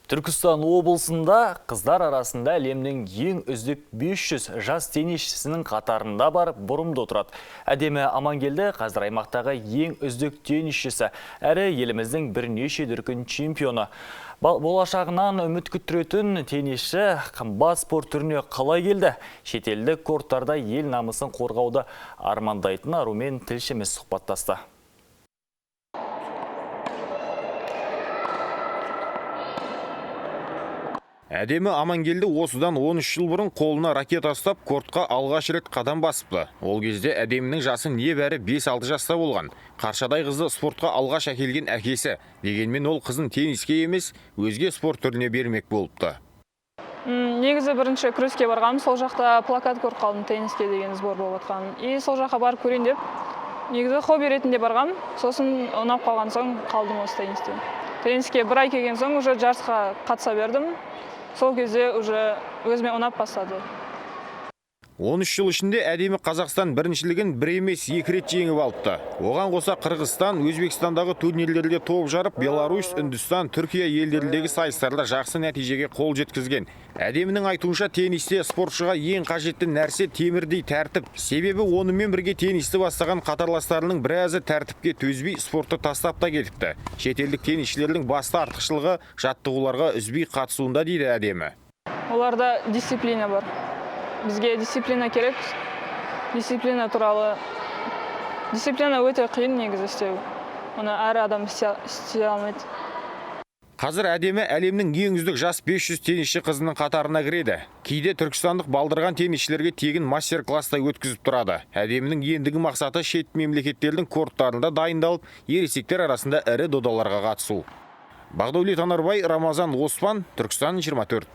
Түркістан облысында қыздар арасында әлемнің ең үздік 500 жас теннисшісінің қатарында бар бұрымды отырады. Әдемі Амангелді қазір аймақтағы ең үздік теннисшісі, әрі еліміздің бірнеше дүркін чемпионы. Болашағынан үміт күттіретін теннисші қымбат спорт түріне қалай келді? Шетелдік корттарда ел намысын қорғауды армандайтын арумен тілшіміз сұхбаттасты. Әдемі Амангелді осыдан 13 жыл бұрын қолына ракета ұстап кортқа алғаш рет қадам басыпты. Ол кезде әдемінің жасы небәрі 5-6 жаста болған. Қаршадай қызды спортқа алғаш әкелген әкесі. Дегенмен ол қызын тенниске емес, өзге спорт түріне бермек болыпты. Негізі бірінші күреске барғам, сол жақта плакат көріп қалдым, тенниске деген сбор болып жатқан. Сол жаққа барып көрейін деп, негізі хобби ретінде барғам, сосын ұнап қалған соң қалдым осы теннисте. Тенниске бір ай келген соң уже жарысқа қатыса бердім. Сол кезде уже өзіме ұнап бастады. 13 жыл ішінде әдемі Қазақстан біріншілігін бір емес 2 рет жеңіп алыпты. Оған қоса Қырғызстан, Өзбекстандағы турнирлерде топ жарып, Беларусь, Үндістан, Түркия елдеріндегі сайыстарда жақсы нәтижеге қол жеткізген. Әдемінің айтуынша теннисте спортшыға ең қажетті нәрсе темірдей тәртіп. Себебі онымен бірге теннисті бастаған қатарластарының біразы тәртіпке төзбей спортты тастап та кетіпті. Шетелдік теннисшілердің басты артықшылығы жаттығуларға үзбей қатысуында дейді әдемі. Оларда дисциплина бар. Бізге дисциплина керек. Дисциплина өте қиын негізі істеу. Оны әр адам істей алмайды. Қазір әдемі әлемнің ең үздік жас 500 теннисші қызының қатарына кіреді. Кейде түркістандық балдырған теннисшілерге тегін мастер-класстай өткізіп тұрады. Әдемінің ендігі мақсаты шет мемлекеттердің корттарында дайындалып, ересектер арасында ірі додаларға қатысу. Бағдәулет Анарбай, Рамазан Оспан, Түркістан 24.